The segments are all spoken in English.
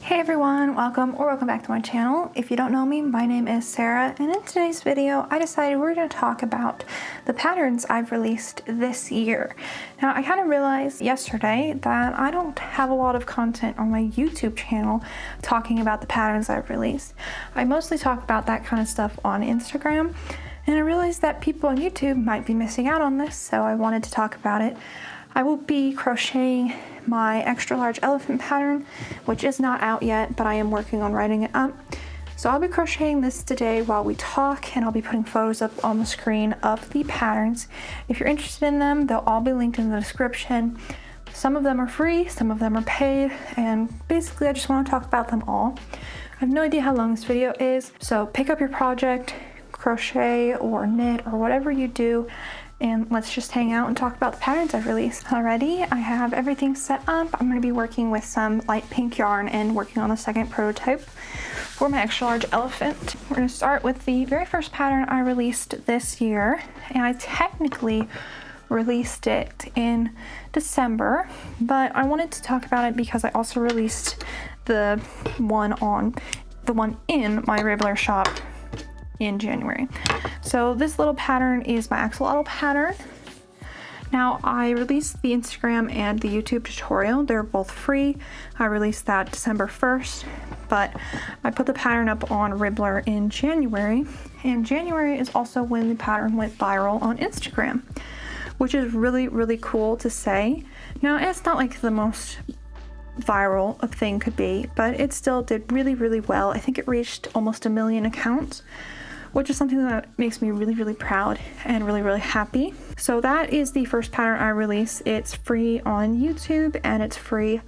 Hey everyone, welcome back to my channel. If you don't know me, my name is Sarah, and in today's video I decided we're going to talk about the patterns I've released this year. Now I kind of realized yesterday that I don't have a lot of content on my YouTube channel talking about the patterns I've released. I mostly talk about that kind of stuff on Instagram, and I realized that people on YouTube might be missing out on this, so I wanted to talk about it. I will be crocheting my extra large elephant pattern, which is not out yet, but I am working on writing it up. So I'll be crocheting this today while we talk, and I'll be putting photos up on the screen of the patterns. If you're interested in them, they'll all be linked in the description. Some of them are free, some of them are paid, and basically I just want to talk about them all. I have no idea how long this video is, so pick up your project, crochet or knit or whatever you do, and let's just hang out and talk about the patterns I've released. Already, I have everything set up. I'm going to be working with some light pink yarn and working on the second prototype for my extra large elephant. We're going to start with the very first pattern I released this year, and I technically released it in December, but I wanted to talk about it because I also released the one in my Ribbler shop in January. So this little pattern is my Axolotl pattern. Now I released the Instagram and the YouTube tutorial. They're both free. I released that December 1st, but I put the pattern up on Ribbler in January, and January is also when the pattern went viral on Instagram, which is really cool to say. Now it's not like the most viral a thing could be, but it still did really well. I think it reached almost 1 million accounts, which is something that makes me really proud and really happy. So that is the first pattern I released. It's free on YouTube and it's free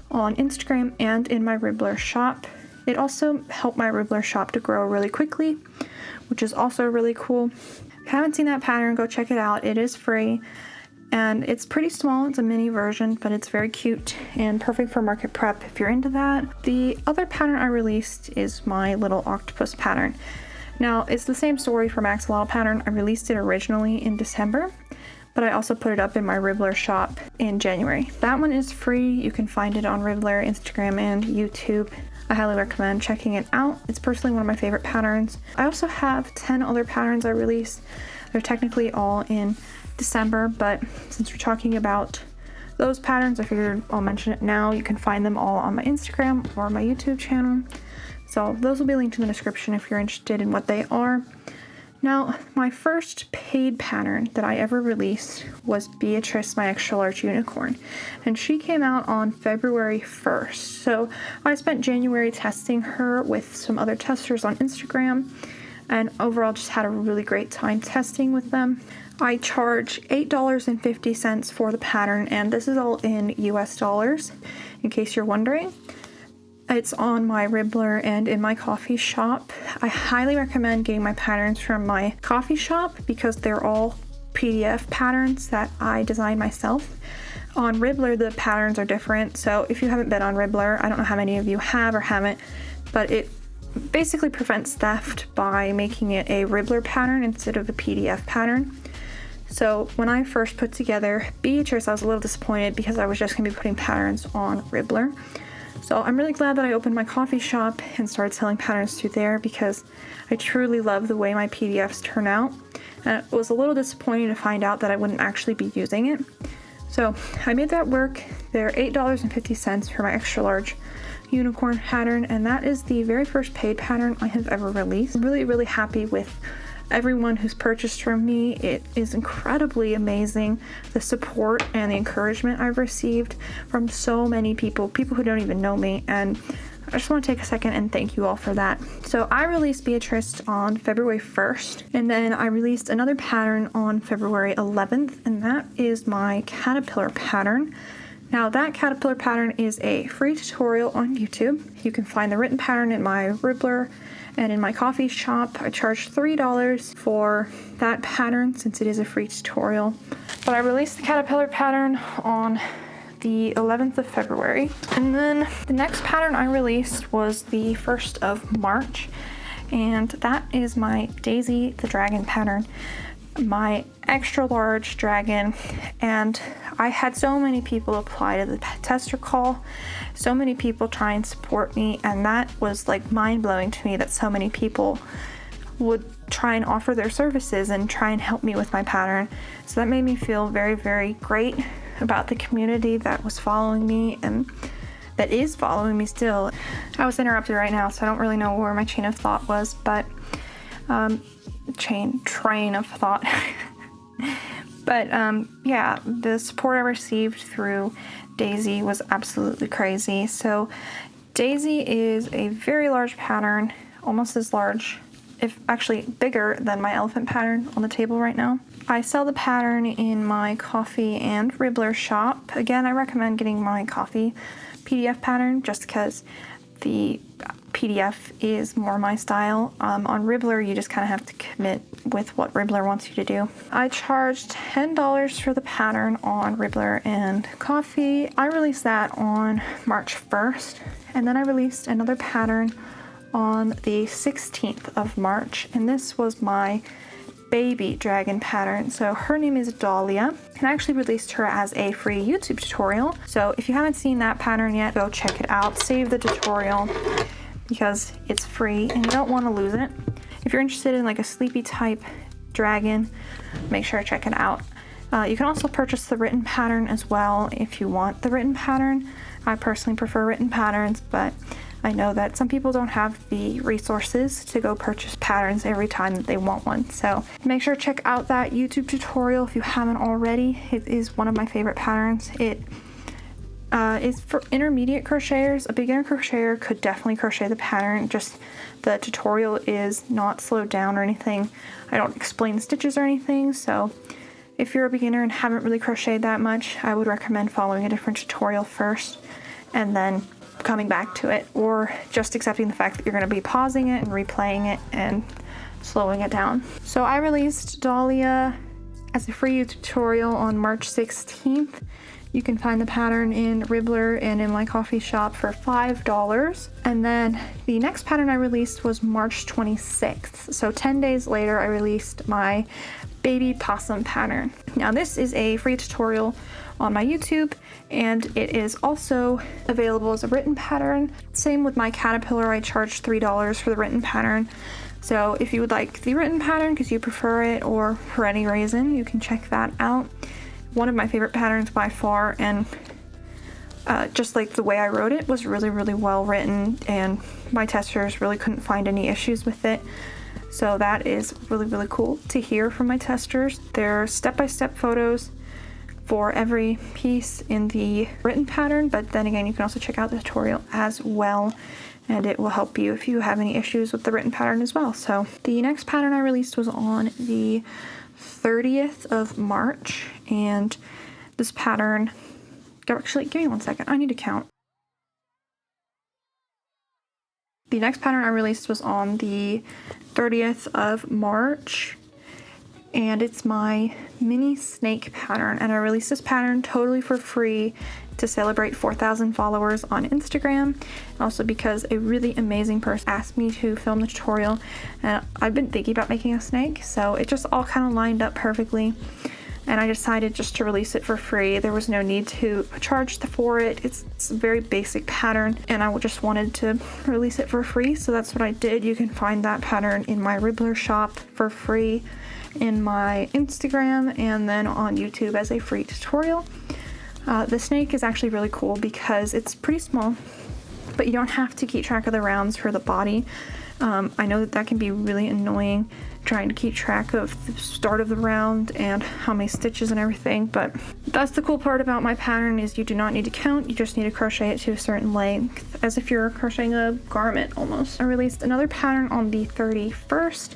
on Instagram and in my Ribbler shop. It also helped my Ribbler shop to grow really quickly, which is also really cool. If you haven't seen that pattern, go check it out. It is free and it's pretty small. It's a mini version, but it's very cute and perfect for market prep if you're into that. The other pattern I released is my little octopus pattern. Now, it's the same story for my Axolotl pattern. I released it originally in December, but I also put it up in my Ribbler shop in January. That one is free. You can find it on Ribbler, Instagram, and YouTube. I highly recommend checking it out. It's personally one of my favorite patterns. I also have 10 other patterns I released. They're technically all in December, but since we're talking about those patterns, I figured I'll mention it now. You can find them all on my Instagram or my YouTube channel. So those will be linked in the description if you're interested in what they are. Now, my first paid pattern that I ever released was Beatrice, my extra large unicorn, and she came out on February 1st. So I spent January testing her with some other testers on Instagram, and overall just had a really great time testing with them. I charge $8.50 for the pattern, and this is all in US dollars, in case you're wondering. It's on my Ribbler and in my coffee shop. I highly recommend getting my patterns from my coffee shop because they're all PDF patterns that I designed myself. On Ribbler, the patterns are different, so if you haven't been on Ribbler, I don't know how many of you have or haven't, but it basically prevents theft by making it a Ribbler pattern instead of a PDF pattern. So when I first put together Beatrice, I was a little disappointed because I was just going to be putting patterns on Ribbler. So I'm really glad that I opened my coffee shop and started selling patterns through there because I truly love the way my PDFs turn out. And it was a little disappointing to find out that I wouldn't actually be using it. So I made that work. They're $8.50 for my extra large unicorn pattern, and that is the very first paid pattern I have ever released. I'm really happy with everyone who's purchased from me. It is incredibly amazing, the support and the encouragement I've received from so many people who don't even know me, and I just want to take a second and thank you all for that. So I released Beatrice on February 1st, and then I released another pattern on February 11th, and that is my caterpillar pattern. Now that caterpillar pattern is a free tutorial on YouTube. You can find the written pattern in my Ribbler and in my coffee shop. I charge $3 for that pattern since it is a free tutorial. But I released the caterpillar pattern on the 11th of February. And then the next pattern I released was the 1st of March, and that is my Daisy the Dragon pattern. my extra large dragon, and I had so many people apply to the tester call, so many people try and support me, and that was like mind-blowing to me that so many people would try and offer their services and try and help me with my pattern. So that made me feel very, very great about the community that was following me and that is following me still. I was interrupted right now, so I don't really know where my chain of thought was, but train of thought. But yeah, the support I received through Daisy was absolutely crazy. So Daisy is a very large pattern, almost as large, if actually bigger than my elephant pattern on the table right now. I sell the pattern in my coffee and Ribbler shop. Again, I recommend getting my coffee PDF pattern just because the PDF is more my style. On Ribbler, you just kind of have to commit with what Ribbler wants you to do. I charged $10 for the pattern on Ribbler and coffee. I released that on March 1st, and then I released another pattern on the 16th of March, and this was my baby dragon pattern. So her name is Dahlia, and I actually released her as a free YouTube tutorial. So if you haven't seen that pattern yet, go check it out. Save the tutorial because it's free and you don't want to lose it. If you're interested in like a sleepy type dragon, make sure to check it out. You can also purchase the written pattern as well if you want the written pattern. I personally prefer written patterns, but I know that some people don't have the resources to go purchase patterns every time that they want one. So make sure to check out that YouTube tutorial if you haven't already. It is one of my favorite patterns. It is for intermediate crocheters. A beginner crocheter could definitely crochet the pattern. Just the tutorial is not slowed down or anything. I don't explain stitches or anything. So if you're a beginner and haven't really crocheted that much, I would recommend following a different tutorial first and then coming back to it, or just accepting the fact that you're going to be pausing it and replaying it and slowing it down. So I released Dahlia as a free tutorial on March 16th. You can find the pattern in Ribbler and in my coffee shop for $5. And then the next pattern I released was March 26th. So 10 days later, I released my baby possum pattern. Now this is a free tutorial on my YouTube, and it is also available as a written pattern. Same with my caterpillar, I charged $3 for the written pattern. So if you would like the written pattern because you prefer it or for any reason, you can check that out. One of my favorite patterns by far, and just like the way I wrote it was really, really well written, and my testers really couldn't find any issues with it. So that is really, really cool to hear from my testers. There are step-by-step photos for every piece in the written pattern, but then again, you can also check out the tutorial as well, and it will help you if you have any issues with the written pattern as well. So the next pattern I released was on the 30th of March, and this pattern, actually, give me one second, I need to count. The next pattern I released was on the 30th of March, and it's my mini snake pattern, and I released this pattern totally for free to celebrate 4,000 followers on Instagram, and also because a really amazing person asked me to film the tutorial, and I've been thinking about making a snake, so it just all kind of lined up perfectly, and I decided just to release it for free. There was no need to charge for it. It's a very basic pattern, and I just wanted to release it for free, so that's what I did. You can find that pattern in my Ribbler shop for free, in my Instagram, and then on YouTube as a free tutorial. The snake is actually really cool because it's pretty small, but you don't have to keep track of the rounds for the body. I know that can be really annoying, trying to keep track of the start of the round and how many stitches and everything, but that's the cool part about my pattern is you do not need to count, you just need to crochet it to a certain length, as if you're crocheting a garment almost. I released another pattern on the 31st,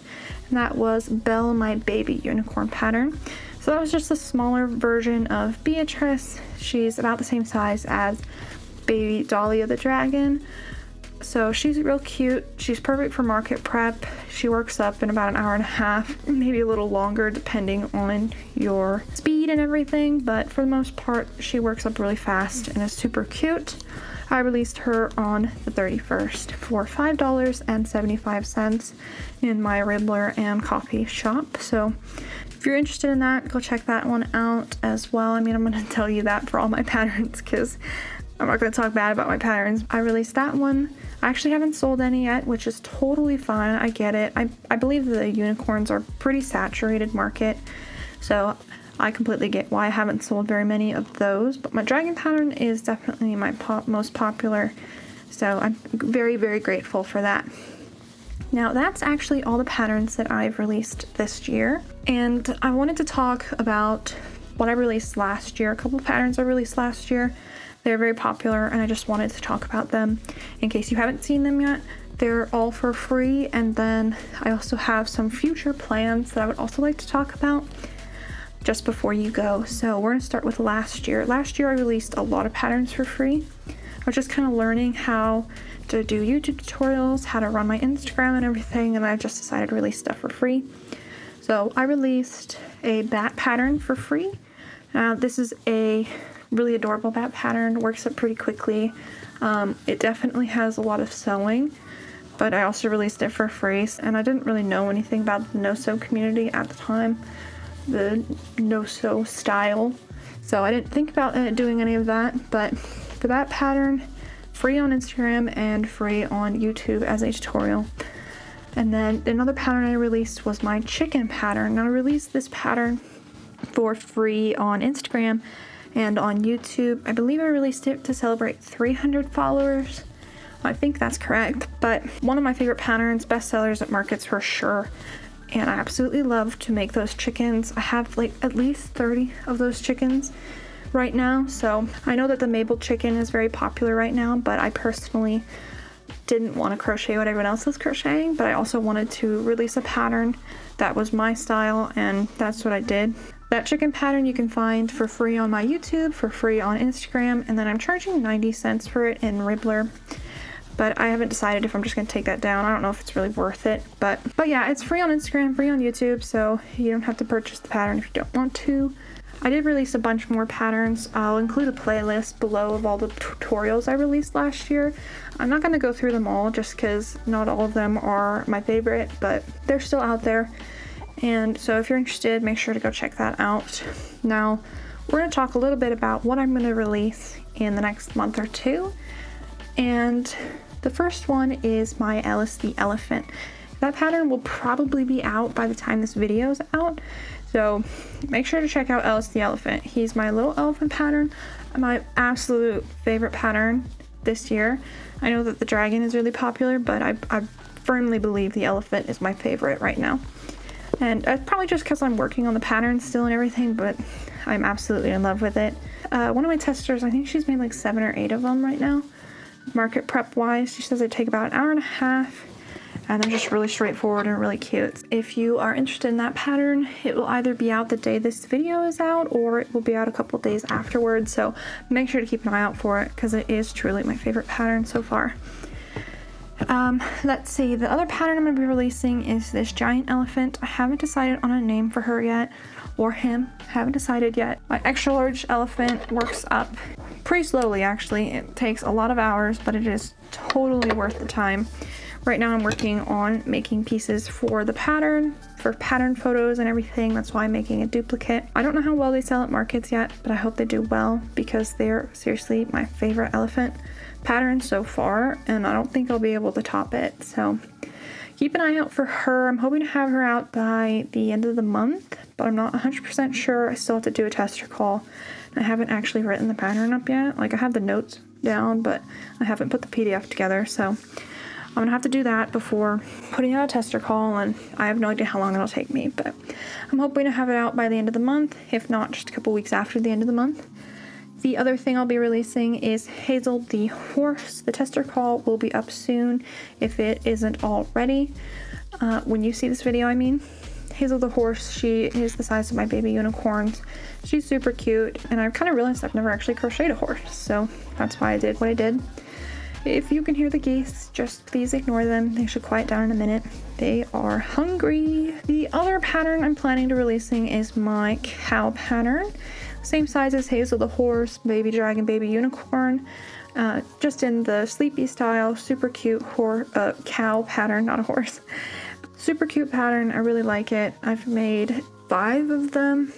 and that was Belle, my baby unicorn pattern. So that was just a smaller version of Beatrice. She's about the same size as baby Dahlia the Dragon, So she's real cute. She's perfect for market prep. She works up in about an hour and a half, maybe a little longer depending on your speed and everything, but for the most part she works up really fast and is super cute. I released her on the 31st for $5.75 in my Ribbler and coffee shop. So if you're interested in that, go check that one out as well. I mean, I'm going to tell you that for all my patterns because I'm not going to talk bad about my patterns. I released that one. I actually haven't sold any yet, which is totally fine. I get it. I believe the unicorns are pretty saturated market, so I completely get why I haven't sold very many of those. But my dragon pattern is definitely my most popular, so I'm very, very grateful for that. Now that's actually all the patterns that I've released this year, and I wanted to talk about what I released last year. A couple of patterns I released last year. They're very popular and I just wanted to talk about them in case you haven't seen them yet. They're all for free, and then I also have some future plans that I would also like to talk about just before you go. So we're going to start with last year. Last year I released a lot of patterns for free. I was just kind of learning how to do YouTube tutorials, how to run my Instagram and everything, and I just decided to release stuff for free. So I released a bat pattern for free. This is a really adorable bat pattern, works up pretty quickly. It definitely has a lot of sewing, but I also released it for free, and I didn't really know anything about the no-sew community at the time, the no-sew style, so I didn't think about doing any of that. But the bat pattern, free on Instagram and free on YouTube as a tutorial. And then another pattern I released was my chicken pattern. Now I released this pattern for free on Instagram and on YouTube. I believe I released it to celebrate 300 followers. I think that's correct, but one of my favorite patterns, best sellers at markets for sure, and I absolutely love to make those chickens. I have like at least 30 of those chickens right now, so I know that the maple chicken is very popular right now, but I personally didn't want to crochet what everyone else was crocheting, but I also wanted to release a pattern that was my style, and that's what I did. That chicken pattern you can find for free on my YouTube, for free on Instagram, and then I'm charging 90 cents for it in Ribbler, but I haven't decided if I'm just going to take that down. I don't know if it's really worth it, but yeah, it's free on Instagram, free on YouTube, so you don't have to purchase the pattern if you don't want to. I did release a bunch more patterns. I'll include a playlist below of all the tutorials I released last year. I'm not going to go through them all just because not all of them are my favorite, but they're still out there. And so if you're interested, make sure to go check that out. Now, we're going to talk a little bit about what I'm going to release in the next month or two. And the first one is my Ellis the Elephant. That pattern will probably be out by the time this video is out. So make sure to check out Ellis the Elephant. He's my little elephant pattern, my absolute favorite pattern this year. I know that the dragon is really popular, but I firmly believe the elephant is my favorite right now. And probably just because I'm working on the pattern still and everything, but I'm absolutely in love with it. One of my testers, I think she's made like 7 or 8 of them right now. Market prep wise, she says they take about an hour and a half, and they're just really straightforward and really cute. If you are interested in that pattern, it will either be out the day this video is out, or it will be out a couple days afterwards, so make sure to keep an eye out for it because it is truly my favorite pattern so far. Let's see, the other pattern I'm going to be releasing is this giant elephant. I haven't decided on a name for her yet, or him, haven't decided yet. My extra large elephant works up pretty slowly actually. It takes a lot of hours, but it is totally worth the time. Right now I'm working on making pieces for the pattern, for pattern photos and everything. That's why I'm making a duplicate. I don't know how well they sell at markets yet, but I hope they do well because they're seriously my favorite elephant pattern so far, and I don't think I'll be able to top it. So keep an eye out for her. I'm hoping to have her out by the end of the month, but I'm not 100% sure. I still have to do a tester call. I haven't actually written the pattern up yet. Like, I have the notes down, but I haven't put the PDF together, so I'm gonna have to do that before putting out a tester call, and I have no idea how long it'll take me, but I'm hoping to have it out by the end of the month, if not just a couple weeks after the end of the month. The other thing I'll be releasing is Hazel the Horse. The tester call will be up soon if it isn't already. When you see this video, I mean. Hazel the Horse, she is the size of my baby unicorns. She's super cute, and I've kind of realized I've never actually crocheted a horse, so that's why I did what I did. If you can hear the geese, just please ignore them. They should quiet down in a minute. They are hungry. The other pattern I'm planning to releasing is my cow pattern. Same size as Hazel the Horse, Baby Dragon, Baby Unicorn. Just in the sleepy style, super cute cow pattern, not a horse. Super cute pattern, I really like it. I've made 5 of them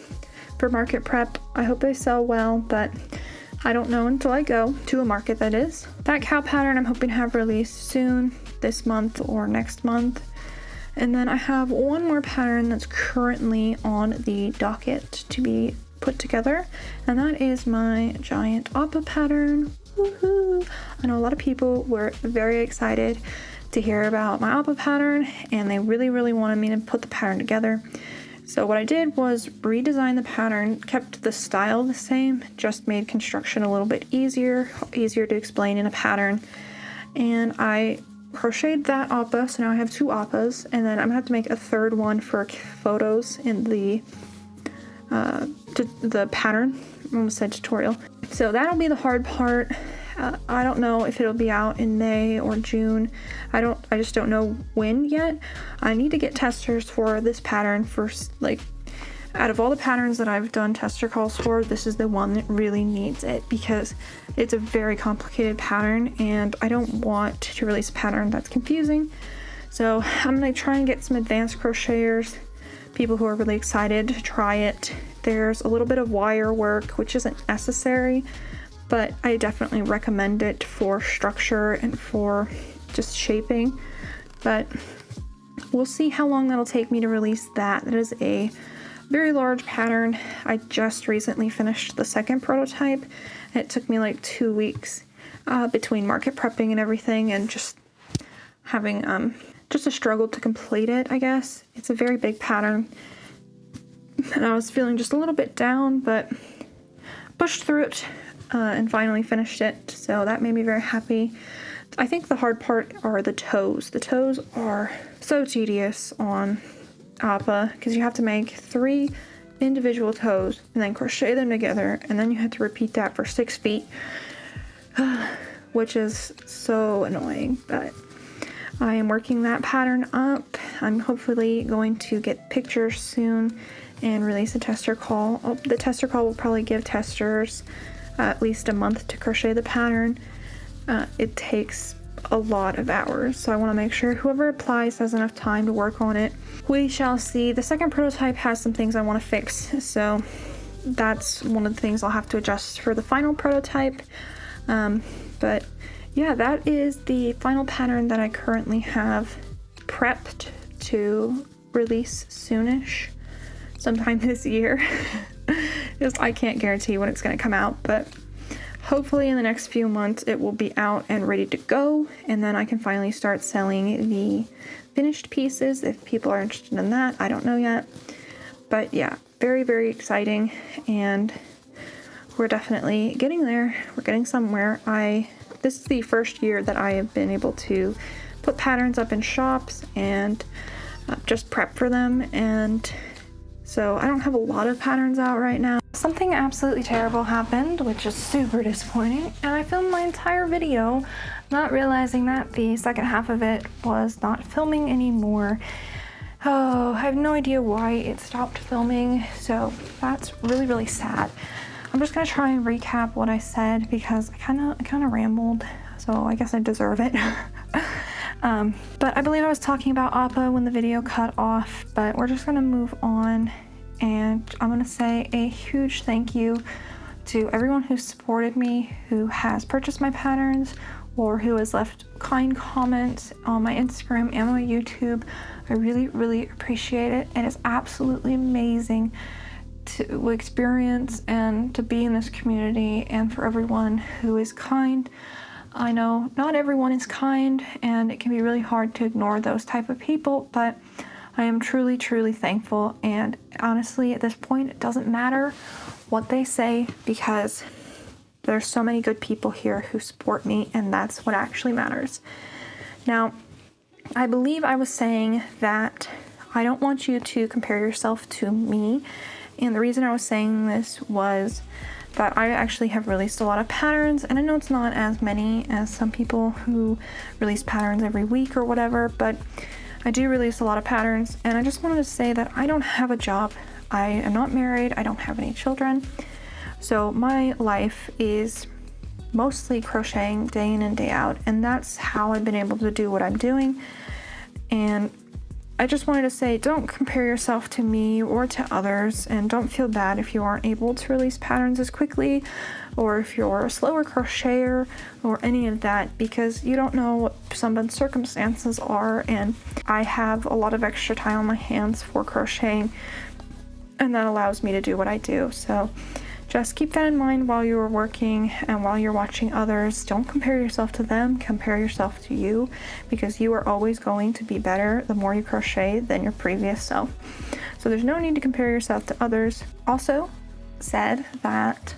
for market prep. I hope they sell well, but I don't know until I go to a market, that is. That cow pattern I'm hoping to have released soon, this month or next month. And then I have one more pattern that's currently on the docket to be put together, and that is my giant oppa pattern. Woohoo! I know a lot of people were very excited to hear about my oppa pattern, and they really wanted me to put the pattern together. So what I did was redesign the pattern, kept the style the same, just made construction a little bit easier to explain in a pattern. And I crocheted that oppa, so now I have 2 oppas, and then I'm gonna have to make a third one for photos in the pattern. I almost said tutorial. So that'll be the hard part. I don't know if it'll be out in May or June. I just don't know when yet. I need to get testers for this pattern first. Like, out of all the patterns that I've done tester calls for, this is the one that really needs it because it's a very complicated pattern and I don't want to release a pattern that's confusing. So I'm gonna try and get some advanced crocheters, people who are really excited to try it. There's a little bit of wire work, which isn't necessary, but I definitely recommend it for structure and for just shaping. But we'll see how long that'll take me to release that. That is a very large pattern. I just recently finished the second prototype. It took me like 2 weeks between market prepping and everything, and just having just a struggle to complete it, I guess. It's a very big pattern, and I was feeling just a little bit down, but pushed through it and finally finished it, so that made me very happy. I think the hard part are the toes. The toes are so tedious on Appa because you have to make 3 individual toes and then crochet them together, and then you have to repeat that for 6 feet, which is so annoying. But I am working that pattern up. I'm hopefully going to get pictures soon and release a tester call. The tester call will probably give testers at least a month to crochet the pattern. It takes a lot of hours, so I want to make sure whoever applies has enough time to work on it. We shall see. The second prototype has some things I want to fix, so that's one of the things I'll have to adjust for the final prototype. But yeah, that is the final pattern that I currently have prepped to release soonish, sometime this year. I can't guarantee when it's going to come out, but hopefully in the next few months it will be out and ready to go, and then I can finally start selling the finished pieces if people are interested in that. I don't know yet, but yeah, very exciting, and we're definitely getting there. We're getting somewhere. This is the first year that I have been able to put patterns up in shops and just prep for them, and so I don't have a lot of patterns out right now. Something absolutely terrible happened, which is super disappointing, and I filmed my entire video not realizing that the second half of it was not filming anymore. Oh, I have no idea why it stopped filming, so that's really sad. I'm just gonna try and recap what I said because I kind of rambled, so I guess I deserve it. But I believe I was talking about Appa when the video cut off, but we're just gonna move on, and I'm gonna say a huge thank you to everyone who supported me, who has purchased my patterns, or who has left kind comments on my Instagram and my YouTube. I really appreciate it. It is absolutely amazing to experience and to be in this community, and for everyone who is kind. I know not everyone is kind, and it can be really hard to ignore those type of people, but I am truly thankful, and honestly at this point it doesn't matter what they say because there's so many good people here who support me, and that's what actually matters. Now, I believe I was saying that I don't want you to compare yourself to me, and the reason I was saying this was that I actually have released a lot of patterns, and I know it's not as many as some people who release patterns every week or whatever, but I do release a lot of patterns. And I just wanted to say that I don't have a job. I am not married. I don't have any children. So my life is mostly crocheting day in and day out, and that's how I've been able to do what I'm doing. And I just wanted to say, don't compare yourself to me or to others, and don't feel bad if you aren't able to release patterns as quickly, or if you're a slower crocheter or any of that, because you don't know what someone's circumstances are. And I have a lot of extra time on my hands for crocheting, and that allows me to do what I do. So just keep that in mind while you are working and while you're watching others. Don't compare yourself to them, compare yourself to you, because you are always going to be better the more you crochet than your previous self. So there's no need to compare yourself to others. Also said that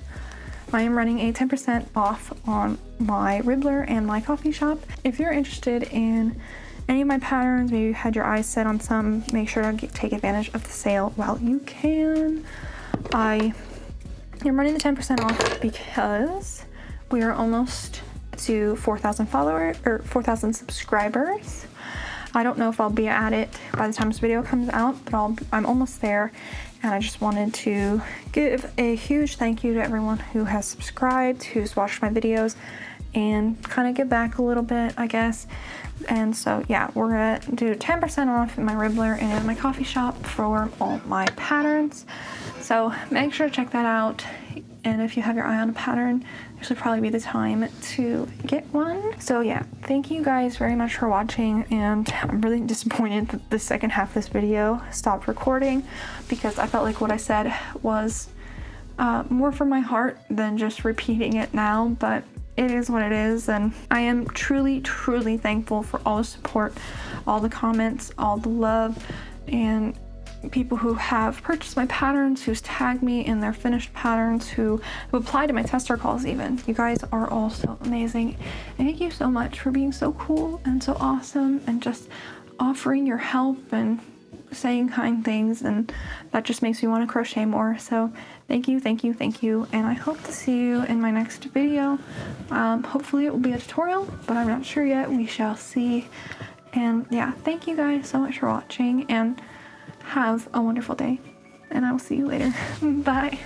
I am running a 10% off on my Ribbler and my coffee shop. If you're interested in any of my patterns, maybe you had your eyes set on some, make sure to take advantage of the sale while you can. I'm running the 10% off because we are almost to 4,000 followers or 4,000 subscribers. I don't know if I'll be at it by the time this video comes out, but I'm almost there. And I just wanted to give a huge thank you to everyone who has subscribed, who's watched my videos, and kind of give back a little bit, I guess. And so yeah, we're gonna do 10% off in my Ribbler and in my coffee shop for all my patterns. So make sure to check that out. And if you have your eye on a pattern, this would probably be the time to get one. So yeah, thank you guys very much for watching, and I'm really disappointed that the second half of this video stopped recording, because I felt like what I said was more from my heart than just repeating it now, but it is what it is. And I am truly, truly thankful for all the support, all the comments, all the love, and people who have purchased my patterns, who's tagged me in their finished patterns, who have applied to my tester calls even. You guys are all so amazing. And thank you so much for being so cool and so awesome, and just offering your help and saying kind things, and that just makes me want to crochet more. So thank you, thank you, thank you, and I hope to see you in my next video. Hopefully it will be a tutorial, but I'm not sure yet. We shall see. And yeah, thank you guys so much for watching, and have a wonderful day, and I will see you later. Bye.